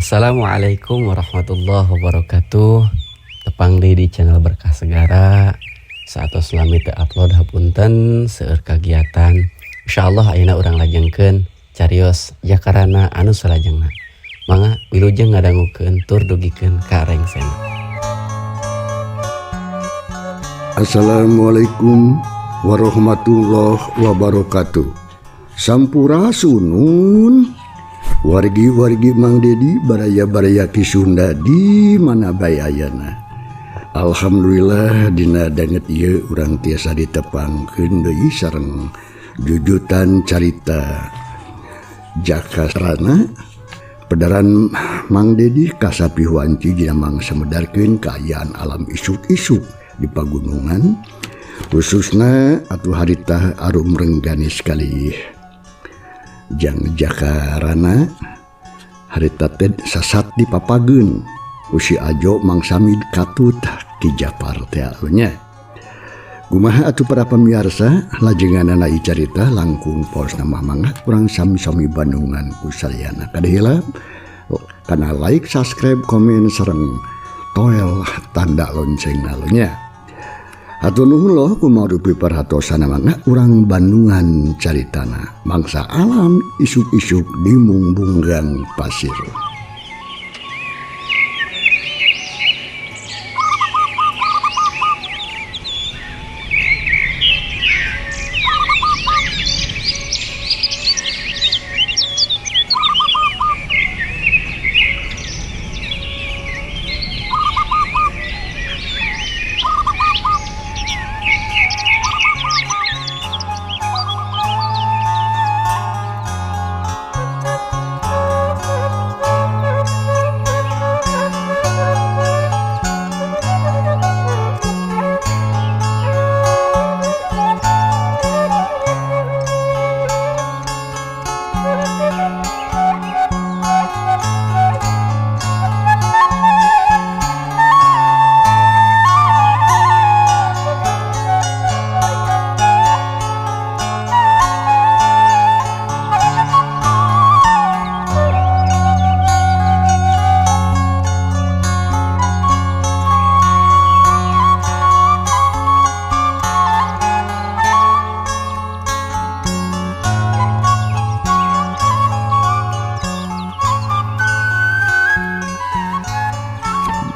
Assalamualaikum warahmatullahi wabarakatuh. Tepang di channel Berkah Segara. Saat selami teu upload hapunten seueur kagiatan. Insyaallah ayeuna urang lajengkeun carios jakarana anu salajengna. Mangga wilujeng ngadangukeun tur dugikeun ka rengsena. Assalamualaikum warahmatullahi wabarakatuh. Sampurasunun. Wargi-wargi Mang Dedi baraya-baraya ki Sunda di mana bae ayana. Alhamdulillah dina danget ieu urang tiasa ditepangkeun deui sareng jujutan carita Jakarana pedaran Mang Dedi kasapi wanci dina mangsa medarkeun kaayaan alam isuk-isuk di pagunungan khususna atuh harita arum renggani sekali. Jang Jakarana harita teh sasat di papageun usi ajo Mang Samid katut Ki Japar teh nya. Kumaha atuh para pamirsa lajenganana ieu carita langkung pos nama mangga urang sami-sami bandungan ku saliyana kadahila kana like, subscribe, komen sareng toel tanda loncengna nya. Hatur nuhun loh kumarupi perhatosan mangga urang bandungan caritana mangsa alam isuk-isuk di Mungbunggang Pasir.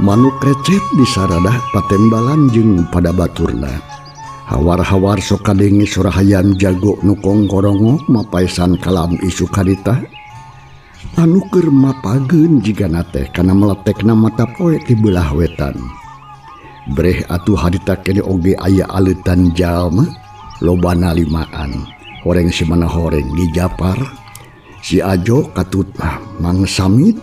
Manuk recep disaradah patembalan jeung pada baturna. Hawar-hawar sok kadengi sorahayan jago nukong korongok mapaesan kalam isuk harita. Anu keur mapageun jigana teh kana meletekna mata poe ti beulah wetan. Breh atuh harita kene oge aya aleutan jalma lobana limaan. Horeng si mana horeng Ki Japar, si Ajo katut Mang Samid.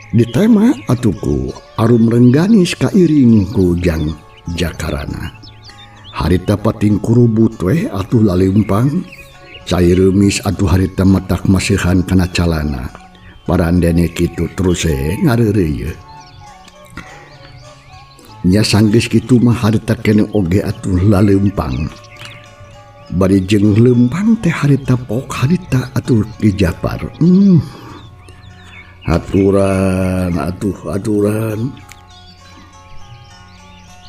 Di tema atuku arum rengganis kairing ku Jang Jakarana. Harita pating kurubut weh atuh lalempang. Cai remis atuh harita matak masihan kana calana. Parandene kitu terus ngareureuy. Nya sanggeus kitu mah harita kene oge atuh lalempang. Bari jeung lempang teh harita pok harita atuh Ki Japar. Aturan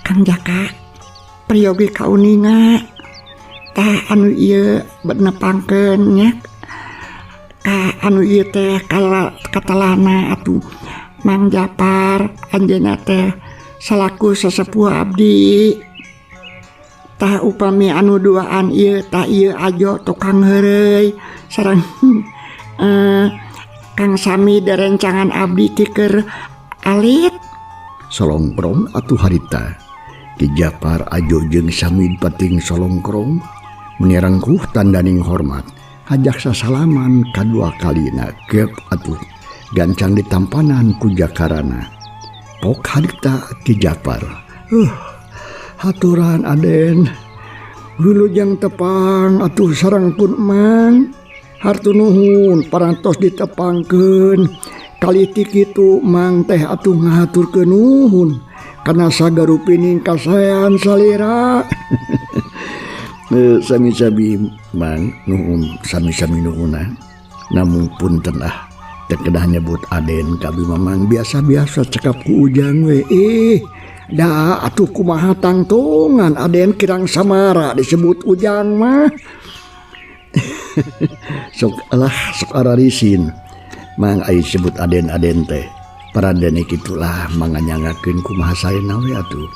Kang Jaka priyogi kauninga ka anu ieu nepangkeun nya ka anu ieu teh katalana atuh Mang Japar anjeunna teh salaku sesepuh abdi tah upami anu duaan ieu tah ieu Ajo tukang heureuy sareng Kang Sami derencangan abdi tiker alit solongkrong atuh harita Ki Japar Ajo jeung Samid pating solongkrong menirangkuh tandaning hormat hajak sasalaman kadua kalina gep atuh gancang ditampanan ku Jakarana pok harita Ki Japar haturan Aden wilujeng tepang atuh sarangpun Mang. Hartu nuhun parantos ditepangkeun kali ti kitu Mang teh atuh ngahaturkeun nuhun kana sagarupining kasayan salira. Sami-sami Mang nuhun sami-sami nuhunna namun punten Tekedah nyebut Aden kabi mamang biasa-biasa cekap ku ujang we. Da atuh kumaha tangtongan Aden kirang samara disebut ujang mah. sok ararisin. Mang ai sebut Aden teh. Paradene kitulah manganyangakeun kumaha saena we atuh.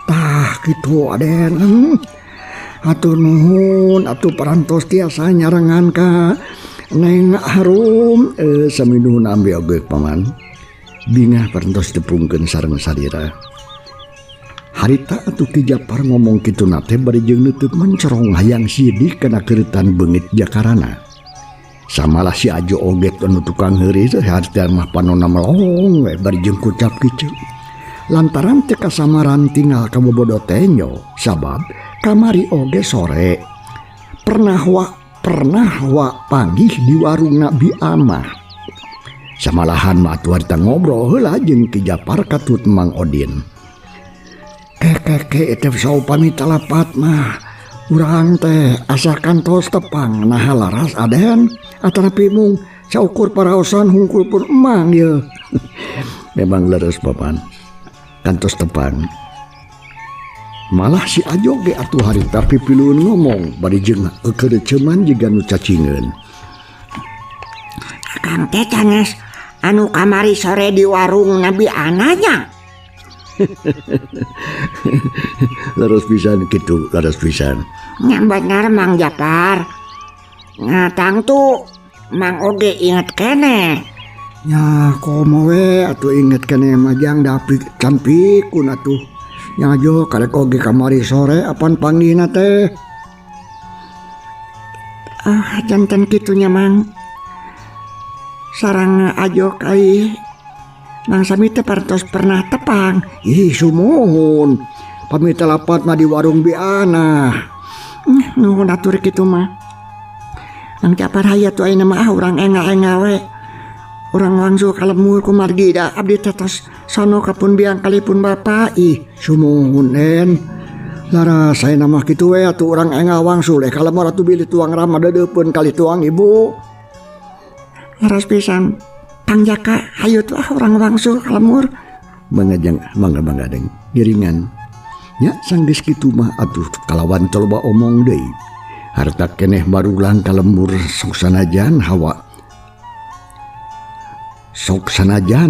Tah kitu Aden. Atuh nuhun atuh parantos tiasa nyarengan ka Neng Harum sami nuhun ambe oge paman. Bingah parantos tepungkeun sareng sadira. Harita atuh Ki Japar ngomong kitu nate bari jeung neuteuk mencerong hayang sidik kana keuretan beungit jakarana. Samalah si Ajo oge anu tukang heureus harita mah panonna melong we bari jeung kucap kicu. Lantaran teu kasamaran tinggal ka bobodo tenyo sabab kamari oge sore. Pernah panggih di warung Nabi Amah. Samalahan mah atuh harita ngobrol heula jeung Ki Japar katut Mang Odin. Teh saw pamit talapat mah. Urang teh asa kantos tepang nah laras Aden atanapi mung saukur paraosan hungkul pun emang ye. Memang leres papan. Kantos tepang. Malah si Ajo ge atuh harita pipiluun ngomong bari jeung kekereceman jiga nu cacingeun. Akang teh canes anu kamari sore di warung Nabi Ananya. Leres pisan kitu, leres pisan. Nya bener Mang Japar. Ngatang tuh Mang oge inget kene. Ya komo we atuh inget kene majang dapik campikun atuh. Nya Ajo karek oge kamari sore apan panggihna teh. Janten kitunya Mang. Sarang Ajo kai Mang sami teh parantos pernah tepang. Ih sumuhun. Pamit talapat mah di warung Biana. Nuhun atur kitu mah. Mang Japar hayat tu ayeuna mah urang enga-enga we. Urang wangsul kalemur ku margi da abdi teh tos sono kapun biang kalipun bapa. Ih sumuhun Den. Laras saena mah kitu we atuh urang enga wangsul kalemur atuh bilih tuang rama deudeupeun kali tuang ibu. Laras pisan. Pangjaka hayu tuh urang wangsul kalemur. Mangga Deng. Giringan. Nya sanggeus kitu mah atuh kalawan coba omong deui. Harta keneh barulang kalemur sok sanajan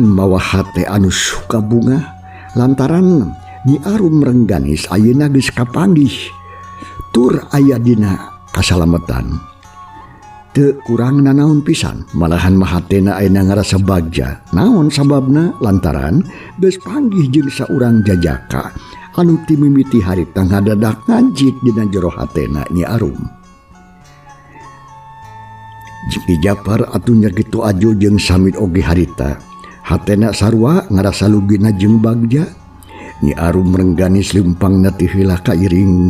mawa hate anu suka bunga lantaran Nyi Arum Rengganis ayeuna geus kapanggih tur aya dina kasalametan. Teu kurang nanaon pisan malahan mah hatena ayeuna ngarasa bagja. Naon sababna lantaran geus panggih jeung saurang jajaka anu ti mimiti harita ngadadak ngajik dina jero hatena Nyi Arum. Ki Japar atuh nya kitu Ajo jeung samit oge harita. Hatena sarua ngarasa lugina jeung bagja. Nyi Arum Rengganis limpangna ti heula ka iring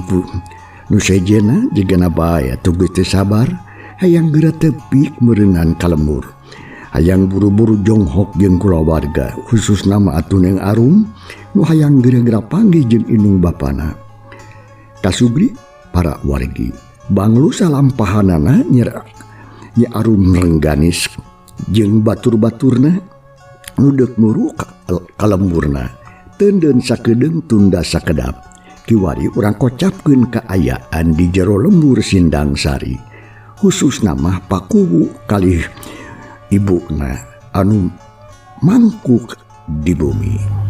nu sejena jigana bae atuh geus teu sabar hayang geura tepik meureungan kalemur. Hayang buru-buru jonghok jeung kulawarga khususna mah atuh Neng Arum nu hayang geura-geura panggih jeung indung bapana. Kasubri para wargi banglu salampahanana Nyi Arum Rengganis jeung batur-baturna nudeuk muru kalemburna teundeun sakedeung tunda sakedap kiwari urang kocapkeun kaayaan di jero lembur Sindang Sari khususna mah pakuwu kalih ibuna anu mangkuk di bumi.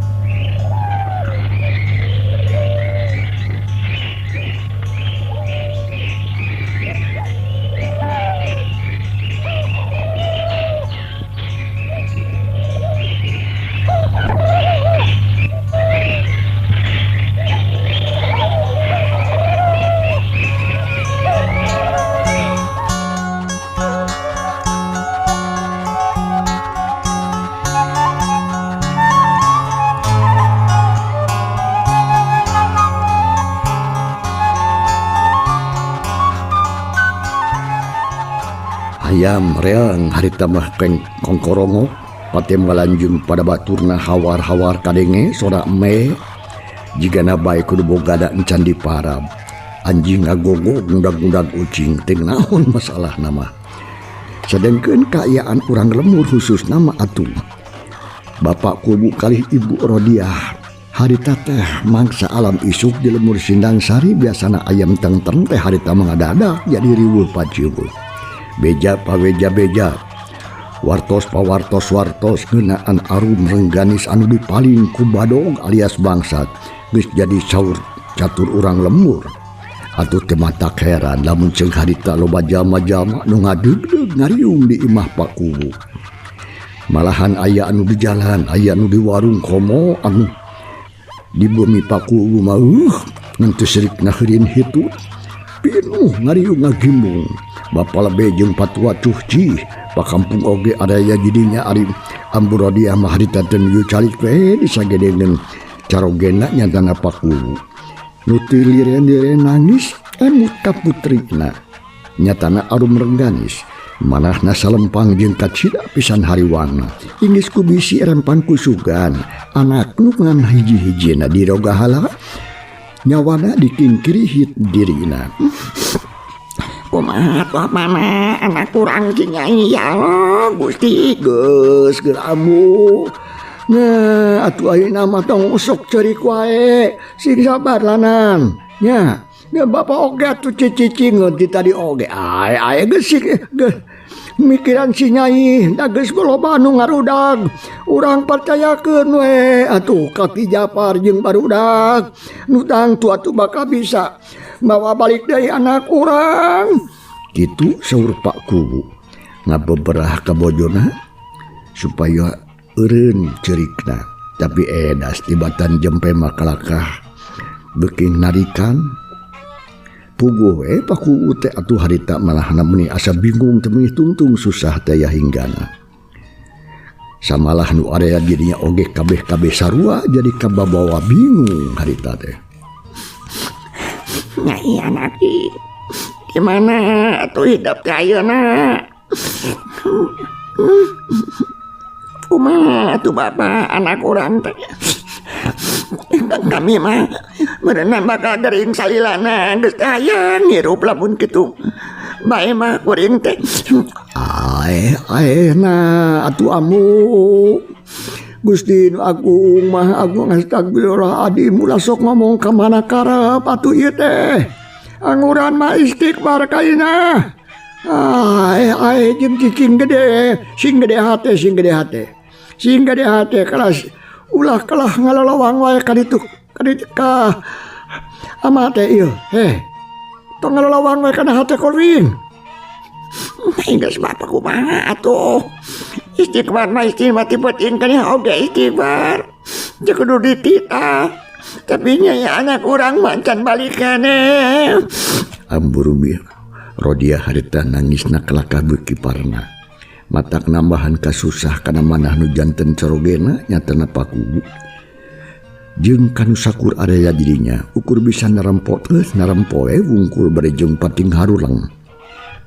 Hayam reang harita mah kongkorongo patem ngalanjung pada baturna hawar-hawar kadenge sora me jigana bae kudu bogada encan di parab anjing ngagogo gundag-gundag ucing ting naon masalah nama sedangkan kaayaan urang lemur khusus nama atuh bapak kubu kali ibu Rodiah harita teh mangsa alam isuk di lemur Sindang Sari biasana ayam teng-teng teh harita mengadadak jadi riweuh pacieu beja paweja beja wartos pawartos wartos ngeunaan arum rengganis anu dipaling ku badog alias bangsat geus jadi saur catur urang lemur atuh teu matak heran lamun ceuk harita loba jalma-jalma nu ngadeug ngariung di imah Pak Kubu. Malahan aya anu di jalan, aya anu di warung komo anu di bumi Pak Kubu mah ngan teu sirikna heureun hitu pinuh ngariung ngagimbung. Bapa lebe jeung patua cuhci pakampung oge adaya jidinya ari Ambu Rodiah mah harita teu nuju calik we disagedeungeun carogena nyatana Pak Kubu. Nuti liren-liren nangis emut ka putrina nyatana arum rengganis manahna salempang jeung kacida pisan hariwana inggis ku bisi rempang kusugan anak nu ngan hiji-hijina dirogahala nyawana dikingkiri dirina kumaha tuh mana anak kurang Nyai ya Allah Gusti geus geramu nah atuh ayeuna mah tong usuk ceurik wae sing sabar lanan nya bapak oge atuh cicing di tadi oge aya geus mikiran si Nyai da geus loba anu ngarudag urang percayakeun we atuh ka Ki Japar jeung barudak nu tangtu atuh bakal bisa bawa balik deui anak urang kitu saur Pak Kubu ngabeberah ka bojona supaya eureun ceurikna tapi edas tibatan jempe makalakah beuking narikan puguh we Pak Kubu teh atuh harita malah meni asa bingung teu meuni tungtung susah teh hinggana samalah nu area jadinya oge kabeh-kabeh sarua jadi kababawa bingung harita teh Nyai anak gimana atuh hidup teh ayeuna kumaha atuh bapak anak urang teh kami mah berenang bakal gering salilana geus hayang ngirup lamun kitu bae mah kuring teh aena atuh amu Gusti nu agung mah agung astagfirullahaladzim ulah sok ngomong ka mana karep atuh ieu teh anguran mah istighfar kaina jeung cicing gede sing gede hate kelas ulah kalah ngalalawang wae ka ditu ka ama teh ieu tong ngalalawang wae kana hate koring geus bapak kumaha atuh istighfar mah istighfar tipe-tipe kan oge istighfar jeung kudu dititah tapi Nyai anak urang mah can balikane Ambu Rodiah harita nangisna kelakah beuki parna matak nambahan kasusah kana manah nu janten corogena nyatana Pak Kubu jeung kanu sakur area dirinya ukur bisa narempo we wungkul bari jeung pating harulang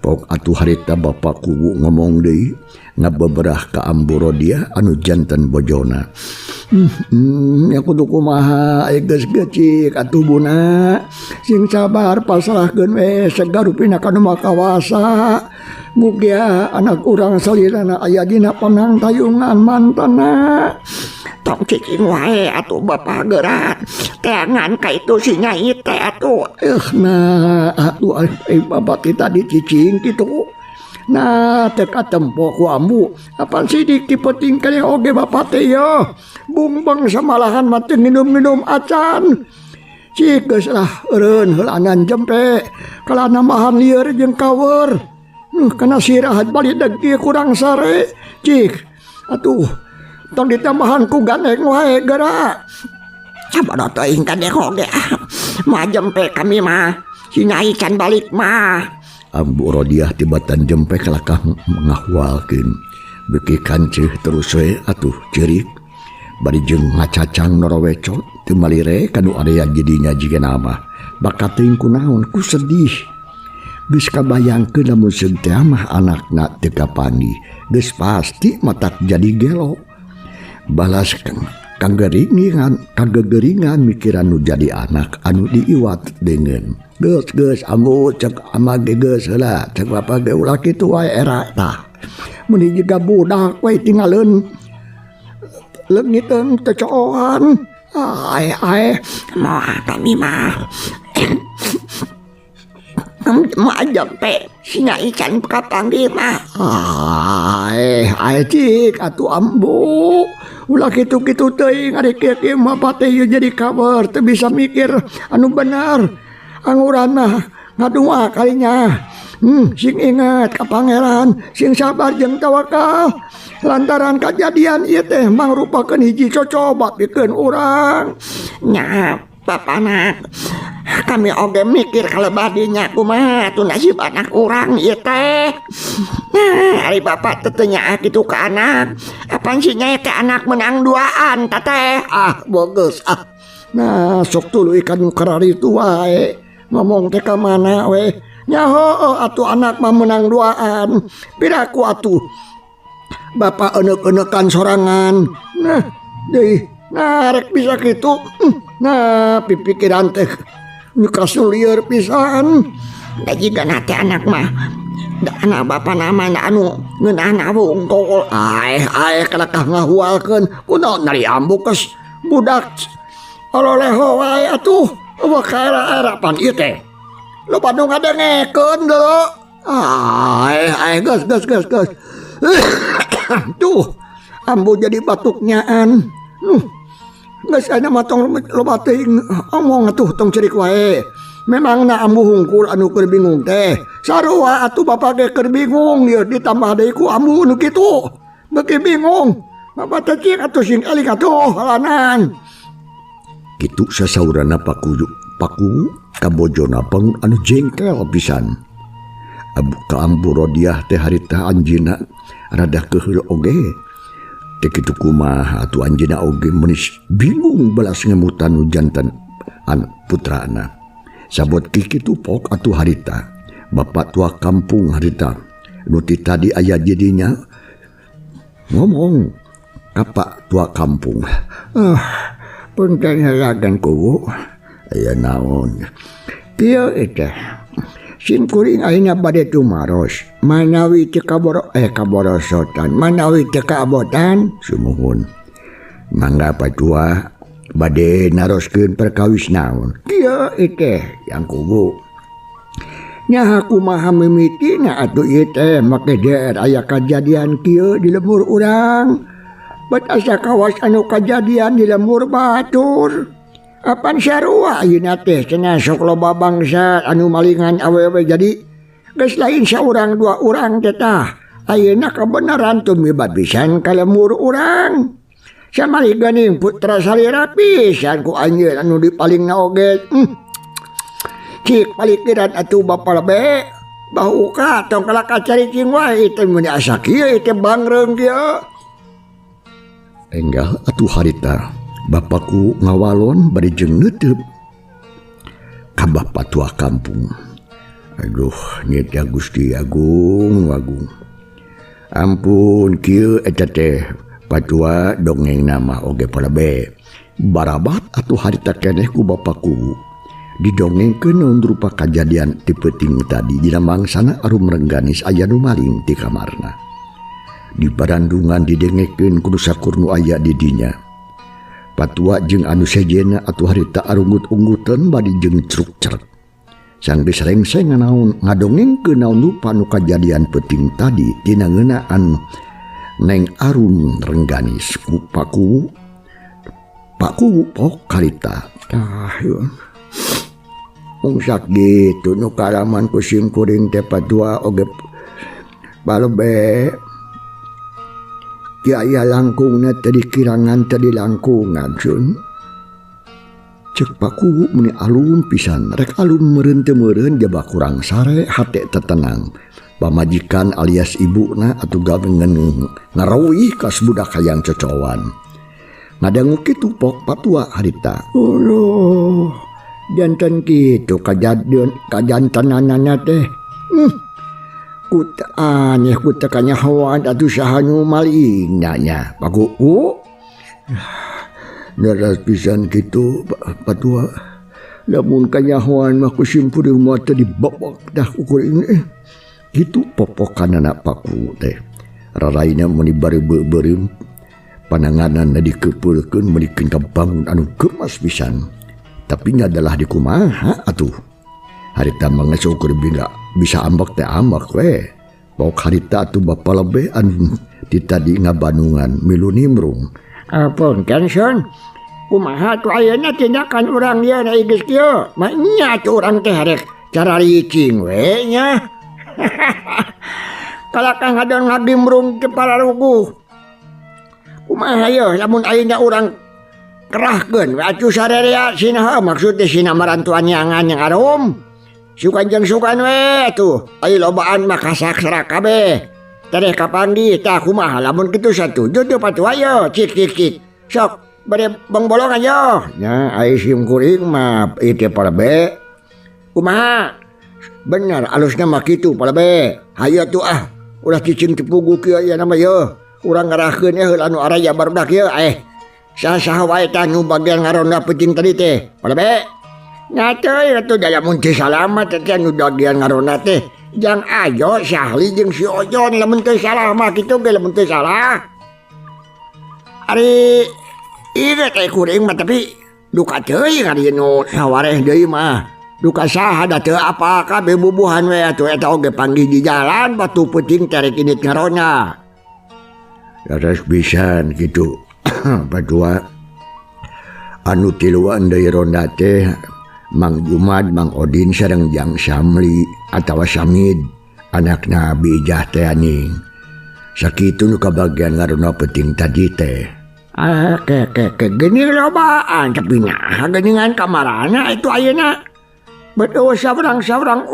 pok atuh harita Bapak Kubu ngomong deui ngabeberah ka Ambu Rodiah anu janten bojona ya kudu kumaha geus gecik atuh buna sing sabar pasrahkeun we sagarupina kana makawasa mugia anak urang salirana aya dina panangtayungan mantana tong cicing wae atuh bapak gerak teangan ka itu si Nyai teh atuh nah atuh bapak kita dicicing kitu nah teka tempo ku ambu apa sidik tipe-ting kali oge bapak teh ya bumbang samalahan mah teu minum acan cik geus lah eureun heulanan jempe kala nambahan lieur jeung kawer kana sirahat balik degi kurang sare cik atuh tong ditambahan ku gandeng wae geura sabada teuing ka deh oge mah jempe kami mah si Nyai can balik mah Ambu Rodiah tibatan jempe kelakah ngahwalkeun beuki kanceuh terus we atuh ceurik bari jeung ngacacang norowecot teu malire kanu area jadinya jigana mah bakat teuing kunaon ku sedih geus kabayangkeun lamun seun teh mah anakna teu kapani geus pasti matak jadi gelo balas kagegeringan mikiran nu jadi anak anu diiwat dengan geus ambu cek ama geus heula cek bapa ge ulah kitu wae era tah Meni juga budak we tinggalin leungiteun tecoan. Ai Mau kami mah mau aja pe sina ikan kapang di mah. Ai cik atuh ambu. Ulah kitu-kitu teuing ari kieu mah pate ieu jadi kabar teu bisa mikir anu bener. Angurana ngadua kalinya. Sing ingat ka pangeran, sing sabar jeung tawakal. Lantaran kejadian ieu teh mangrupakeun hiji cocoba pikeun urang. Nya bapana kami oge mikir kalebah dinya kumaha tuh nasib anak urang ieu teh. Nah, ari bapak teu nya kitu ka anak. Apaan sih nya teh anak menang duaan teteh. Bogus Nah, sok tuluy kan karari tu wae. Ngomong teh ka mana we? Nyaho atuh anak mah menang duaan. Piraku atuh bapak enek-enekan sorangan. Nah, deui rek bisa kitu. Nah, pipikiran teh nyukasu lieur pisan. Da jiga nate anak mah da anak bapak nama anu ngeunahna wungkul. Ai kalakah ngahualkeun kunaon nari ambu kes budak ololeho wae atuh. Eueuh kaera-erapan ieu teh. Lo Bandung ngadengekeun deuleu. Geus. Tuh, ambu jadi batuknyaan. Geus aya mah tong loba teuing omong atuh tong cerik wae. Memangna ambu hungkul anu keur bingung teh. Sarua atuh bapak ge keur bingung ieu ditambah deui ku ambu nu kitu. Beuki bingung. Bapak teh cik atuh sing eling atuh halanan. Kitu sasaurana paku kabojona pang anu jengkel pisan. Ka ambu Rodiah teh harita anjeunna rada keheul oge. Teh kitu kumaha atuh anjeunna oge menis bingung balas ngemutan jantan putrana. Sabot kitu pok atuh harita. Bapak tua kampung harita. Nu ti tadi aya jadinya ngomong apa tua kampung. Punten halagan ku aya naon. Kieu teh sim kuring ayeuna bade tumaros manawi teu kaborosotan manawi teu kaabotan sumuhun. Mangga patua bade naroskeun perkawis naon. Kieu teh yang kubu. Nya kumaha mimitina atuh ieu teh make der aya kajadian kieu di lembur urang. Bet asa kawas anu kajadian di lembur batur. Apan sarua ayeuna teh cenah sok loba bangsa anu malingan awewe jadi geus lain saurang dua urang teh tah. Ayeuna kabeneran tumibat pisan ka lembur urang. Samali geuning putra salira pisan ku anjeun anu dipalingna oge. Cik palikiran atuh bapa lebe. Bahu ka tong kalaka caricing wae teh mun asa kieu teh bangreung kieu. Enggal atuh harita bapakku ngawalon bari jeung neuteub ka bapa tua kampung. Aduh nyet ya Gusti Agung. Ampun kieu eta teh patua dongeng nama oge palebe. Barabat atuh harita keneh ku bapakku didongengkeun naon rupa kajadian ti peuting tadi dina mangsana arum rengganis aya nu maling ti kamarna. Di barandungan didengekeun kudu sakur nu aya di dinya. Patua jeung anu sejena atuh harita arunggut-unggutan badi jeung cruk-crek. Sang diserengseng ngadongengkeun naon rupa nu kajadian peuting tadi tina ngeunaan Neng Arum Rengganis ku paku pok harita. Mung sakitu nu kalaman ku sim kuring teh patua oge palebe. Kiaya langkungna tadi kirangan tadi langkungan sun. Cek paku meni alun pisan rek alun meureun teu meureun jaba kurang sare hate tetenang. Pamajikan alias ibuna atuh gawengan ngarawih kas budak hayang cocowan. Ngadangu kitu pok patua harita. Uluh janten kitu kajantananana teh. Kuta aneh kuta kanyahoan atuh saha nu maling nanya paku naras pisan kitu patua lamun kanyahoan mah kusimpureun mah teh dibobok dah ukur ini kitu popokan anak paku teh raraina meni bari-bari pananganan dikepulkeun menikeun kabangun anu kemas pisan. Tapi nya adalah dikumaha atuh. Harita mangeso keur bisa ambak teh ambak we. Pok harita atuh bapa lebih anu di tadi ngabanungan milu nimrung. Apun kan son. Kumaha tu ayeuna tindakan urang ieu na geus kieu. Mah nya tu urang teh harek cara licing we nya. Kalakang hadon ngabimrung ke pararuguh. Kumaha yeuh lamun ayeuna urang kerahkeun we atuh sarerea sinaha maksud teh sina marantuan nyangan yang arum. Sukan jeung sukan we atuh. Aya lobaan mah kasaksra kabeh. Tareh kapanggi tah kumaha lamun kitu satuju teu patuh ayo cik. Sok bade bangbolong aja. Nya ai sim kuring mah ieu teh palebe. Kumaha? Bener alusna mah kitu palebe. Hayu atuh ulah cicing tepugu kieu aya na mah yeuh. Urang ngarahkeun heula anu araya barudak ieu saha wae tah nu bagian ngaronda peuting tadi teh. Palebe. Nya teh atuh daya mun teu salamat teh nu bagian ngaronda teh. Jang ayo Syahli jeung si Ojon lamun teu salah mah kitu ge lamun teu salah. Ari ieu teh kuring mah tapi duka teuing ari nu sawareh deui mah. Duka saha da teu apa kabeh bubuhan we atuh eta oge panggih di jalan batu peuting tarek init ngarona. Daras pisan kitu. Padua anu tiluan deui ronda teh Mang Jumad, Mang Odin sareng Jang Samli atawa Samid anakna Bijah teh aning. Sakitu nu kabagian ngaronda peuting tadi teh. Ke geni lobaan tapi nah geningan kamarana itu ayeuna. Betul sabrang sabrang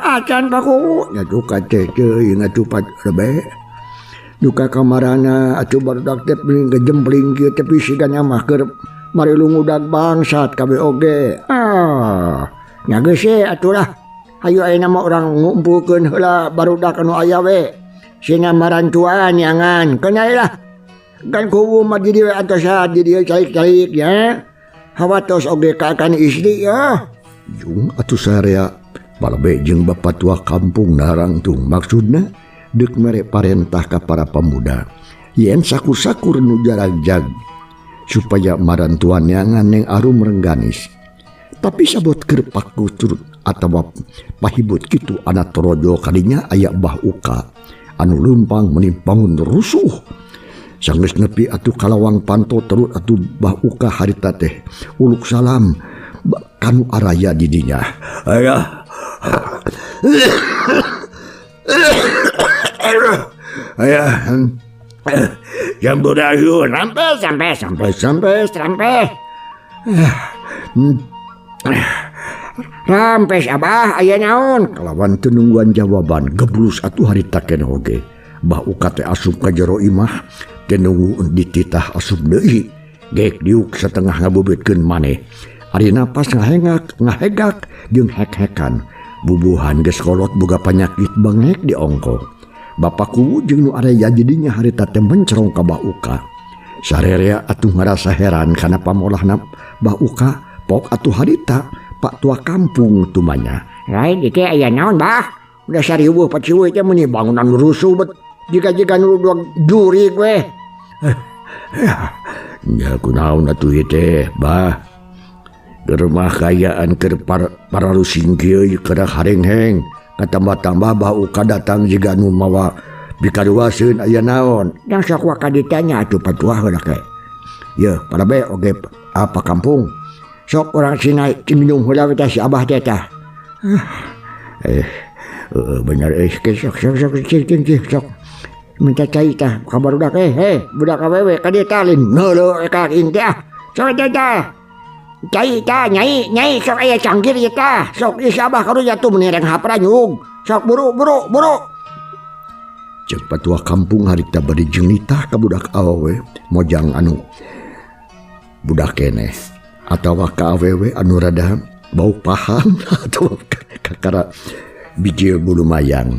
acan paku. Nya duka teh teuing atuh lebe. Duka kamarana atuh barudak teh ngejempling kieu teh pisigana mah keur marilu ngudag bangsat kabeh oge. Nya geus atuh lah. Hayu ayeuna mah urang ngumpulkeun heula barudak anu aya we. Sina marantuan nyangan. Kana lah. Kan kubu mah di dieu atosa di dieu caik-caik ya. Hawatos oge ka akan istri ya. Jung atuh sarea palebe jeung bapa tua kampung narang tung maksudna deuk mere parentah ka para pemuda yen sakur-sakur nu jaragjag supaya marantuan nyangan yang arum rengganis. Tapi sabot keur pakutur atawa pahibut kitu anak torojo kadinya aya Bah Uka anu leumpang menimpangun rusuh. Sanggeus nepi atuh kalawang panto terus atuh Bah Uka harita teh uluk salam kanu araya di dinya. Ayah jambur ayun sampai Rampes abah aya naon? Kalawan teu nungguan jawaban geblus atuh harita keneh oge. Bah Uka teh asup ka jero imah teh nunggu dititah asup deui. Gek diuk setengah ngabubitkeun maneh. Ari napas ngahegak jeung hek-hekan. Bubuhan geus kolot boga panyakit bengek di ongko. Bapakku jeung nu araya jadinya harita teh mencerong ka Bah Uka. Sarerea atuh ngarasa heran kana pamolahna Bah Uka pok atuh harita Pak tua kampung tumanya. Lain iki aya naon bah? Udah sarieueuh pacieueuh teh meuni bangunan rusuh bet jika nu juri gue. Ya kunaon atuh ieu teh bah? Germah kayaan keur para rusing kieu keur harengheng. Katambah-tambah Bah Uka datang jiga nu mawa bikaduaseun aya naon. Yang sok waka ditanya atuh patuah heula ke. Yeuh, parabe oge apa kampung? Sok orang Cina ciminung heula we tah si abah teh tah. Bener sok. Minta cai tah ka barudak budak awewe ka dieu talin. Neuleuh ka ing teh. Sok tah. Cai tah nyai sok aya canggir ieu tah. Sok ieu si abah karunya tuh meuni reng hapranyung. Sok buru. Cek patua kampung harita bari jeung nitah ka budak awewe mojang anu budak keneh atawa ka awewe anu rada bau paham atau kakara bijil bulu mayang.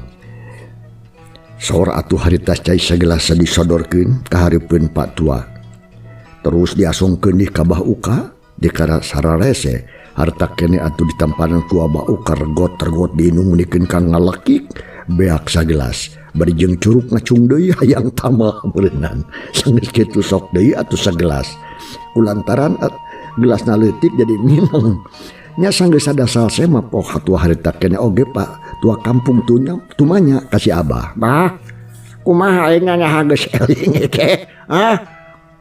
Saur atuh harita cai sagelas disodorkeun ka hareupeun Pak Tua. Terus diasungkeun di ka Bah Uka dikara sararese harta kene atuh ditampanan ku Bah Uka regot diinung munikeun kang ngalekik beak sagelas. bari jeung curug ngacung deui hayang tamah berenang sanggeus kitu sok deui atuh sagelas kulantaran gelasna leutik jadi minum nya sanggeus sadasal saya mah poh atuh harita keneh oge Pak tua kampung tumanya kasih Abah Bah, kumaha ayeuna nya geus eling teh?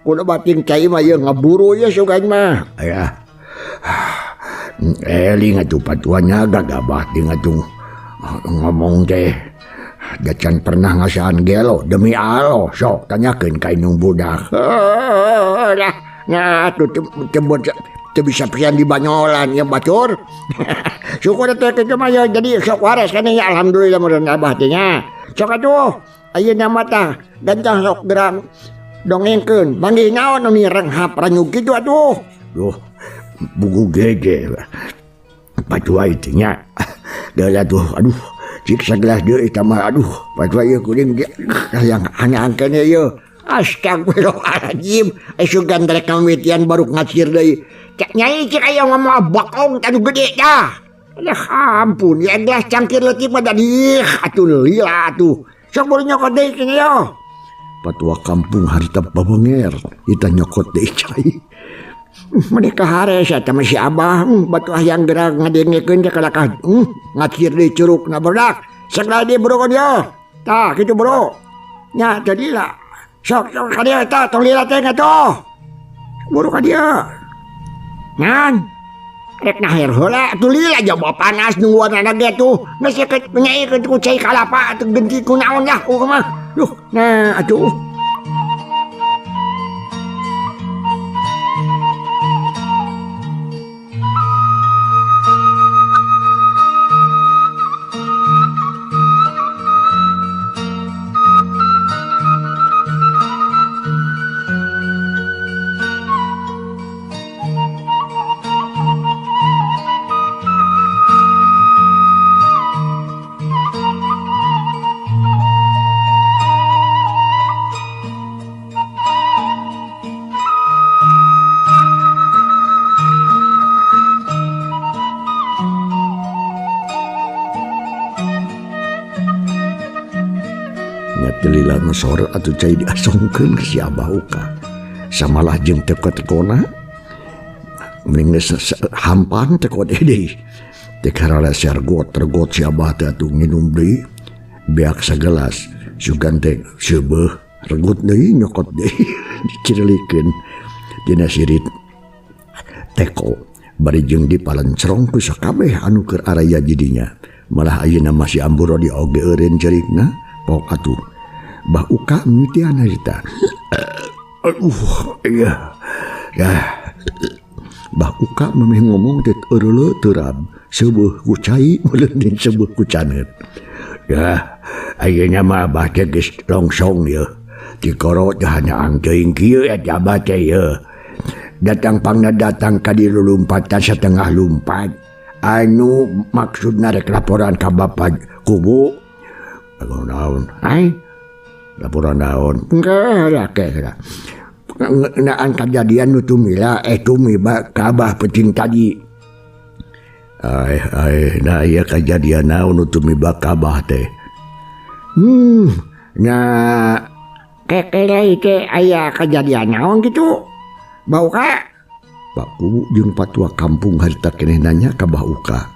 Kudu bating cai mah ye ngaburu ye sugan mah. Aya. Eling atuh patuanya gagabah ting atuh ngomong teh. Dacan pernah ngasaan gelo demi Allah sok tanyakeun ka inung budak. Lah, nya atuh teu bisa pisan di Banyolan ya batur. Syukur teh kitu mah ya jadi sok waras kana ya alhamdulillah mudah Abah teh nya. Sok atuh ayeuna mah tah gancang sok gerang dongengkeun panggih naon nu renghap ranyug kitu atuh. Duh, buku gede. Patua itu nya. Gala tuh aduh cik sagelas deui eta mah aduh patua ieu kuring yang hanya-angkeun ieu. Astagfirullahaladzim. Sugan rek kamitian baru ngacir deui. Cak nyai cik aya ngomong bakong tanu gede dah. Ya ampun, ya gelas cangkir leutik pada dih atuh lila atuh. Sok buru nyokot deui kieu yo. Patua kampung harita babenger, kita nyokot deui cai. Mereka hares eta mah si Abah batu hayang gerak ngadengekeun teh kalakah ngacir deui curugna barudak. Segala di bro ka dia. Tah kitu bro. Nya tadi lah. Sok ka dia eta tong lila teh ngatuh. Buru ka dia. Ngan. Rek naher heula atuh lila jaba panas nungguan ge tuh. Geus nyai ke ku cai kalapa atuh genti ku naon dah ku mah. Duh, nah atuh. Lila ngesor atuh cai diasongkeun ke si Abah Uka samalah jeung teko-tekona mending hampang teko deui teh karala sergot tergot si Abah teh atuh nginum deui beak sagelas sugan teh seubeuh regut deui nyokot deui dicirelikeun dina sirit teko bari jeung dipalencrong ku sakabeh anu keur araya jidinya malah ayeuna masih amburo di oge eureun cerikna pok atuh Bah Uka mimitian harita. Aduh, iya. Ya. Bah Uka memeh ngomong tet eureuleu teurab, seueuh ku cai meuleun seueuh ku caneut. Ya, ayeuna mah Abah teh geus longsong ye. Ti koro teh hanya angteuing kieu eta Abah teh ye. Datang pangna datang ka di lulumpatan setengah lumpat. Anu maksudna rek laporan ka Bapa kubu. Naon? Ai laporan naon enggak kira naan kejadian nu tumila tumiba kabah penting tadi nah iya kejadian naon nu tumiba kabah teh nah kekele teh aya kejadian naon gitu bau ka Baku jeung patua kampung harita keneh nanya ka Bah Uka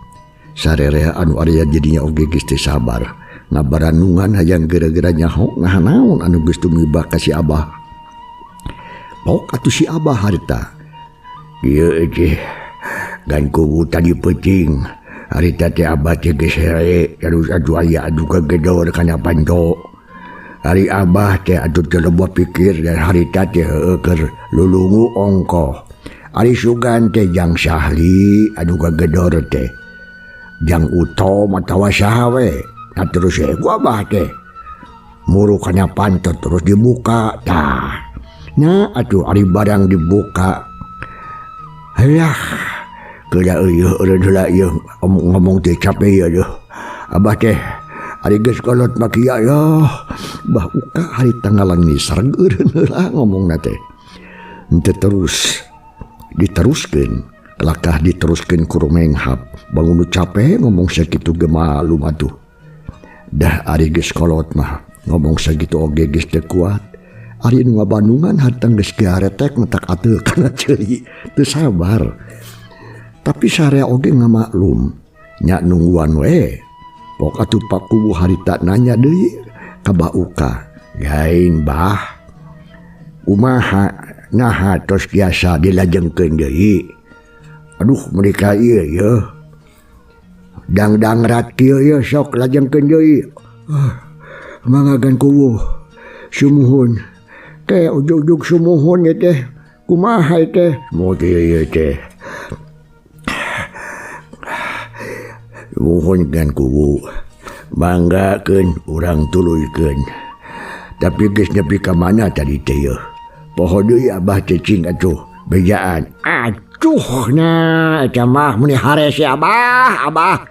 sarerea anu area jadinya oge geus teu sabar ngabaranungan hayang gara-gara nyaho ngahanaon anu geus tumiba ka si Abah. Pok atuh si Abah harita. Ieu teh gan kubu tadi penting. Harita teh Abah teh geus here terus atuh aya adu kagedor kana panto. Hari Abah teh atuh teu loba pikir dan harita teh heueuh keur lulungu ongkoh. Ari sugan teh jang Sahli adu kagedor teh. Jang Utom atawa saha we. Nah terus gua Abah teh muru kana pantot terus dibuka tah nya atuh ari barang dibuka hayah keula eueuh udah ieu ngomong teh capek ya deuh Abah teh ari geus kolot makia ya Bah Uka hari tanggalang ni sargeureun heula ngomongna teh henteu terus diteruskeun lakah diteruskeun ku rumenghap bangun capek ngomong sakitu ge malum atuh dah ari geus kolot mah ngomong sagitu oge geus teu kuat. Ari nu ngabandungan hatang geus kiaretek metak ateu kana ceuli teu sabar. Tapi sarea oge ngamaklum nya nungguan we. Pok atuh Pak Kubu harita nanya deui ka Bauka. Gain bah. Kumaha naha tos biasa dilajengkeun deui. Aduh mereka ieu ye. Dang rat kieu ye sok lajengkeun deui. Mangagan Kubu. Sumuhun. Teh ujug-ujug sumuhun ye teh. Kumaha teh? Moh ieu teh. Mohon kan Kubu banggakeun urang tuluykeun. Tapi geus nepi ka mana tadi teh ye? Poho deui Abah cicing atuh bejaan. Aduh nah eta mah meni hare si Abah.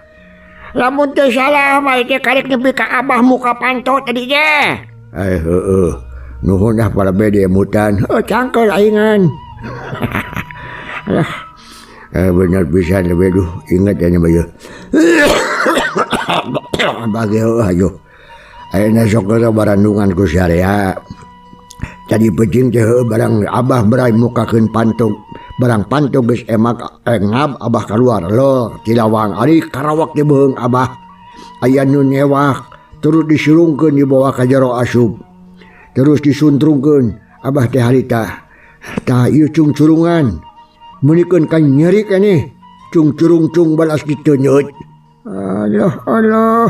Lamun teu salah mah teh karek nepi ka Abah muka panto tadi teh. Heueuh. Nuhun dah para bede mutan. Cangkel aingan. Benar pisan lebih duh ingat ya bayu. Bagi ayo. Ayeuna sok barandungan ku syariah. Jadi pecing teh barang Abah berai mukakeun pantog. Barang pantog geus emak ngab Abah keluar lo tilawang ari karawak teh beung Abah. Aya nu nyewak terus disurungkeun di bawah ka jero asub. Terus disuntrungkeun Abah teh harita. Tah ieu cung curungan. Munikeun kan nyeri keneh cung curung balas kitu nyeut. Allah.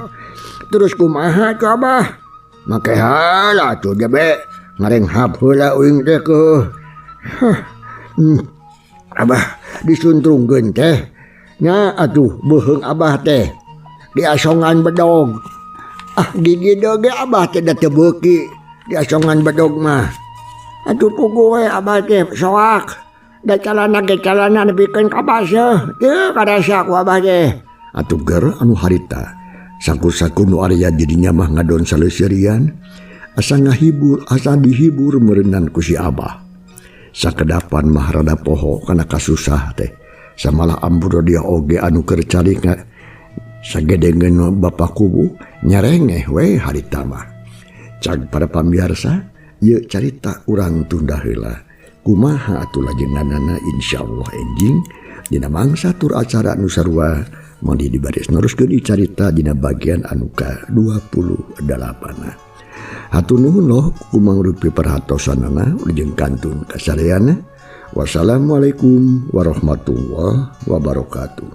Terus kumaha tuh Abah? Make halah tuh jabe ngarenghap heula uing teh ke. Abah disuntrungkeun teh. Nya atuh beuheung Abah teh diasongan bedog. Gigi doge Abah teh da teu beuki diasongan bedog mah. Atuh pugu we Abah teh soak. Da calana nepikeun ka basa teu karasa ku Abah teh. Atuh ger anu harita saku-saku nu area dirinya mah ngadon saleuseurian asa dihibur meureunnan ku si Abah. Sakedapan mah rada poho kana kasusah teh. Samalah ambur dia oge anu keur cari sagedengeun Bapa Kubu nyarengeh we harita mah. Cag para pamiarsa ieu carita urang tunda heula. Kumaha atuh lajenganana insyaallah enjing dina mangsa tur acara anu sarua mangdi dibaris neruskeun carita dina bagian anu ka-28. Hatur nuhun loh kumangrupi perhatosanana jeung kantun kasareana. Wassalamualaikum warahmatullahi wabarakatuh.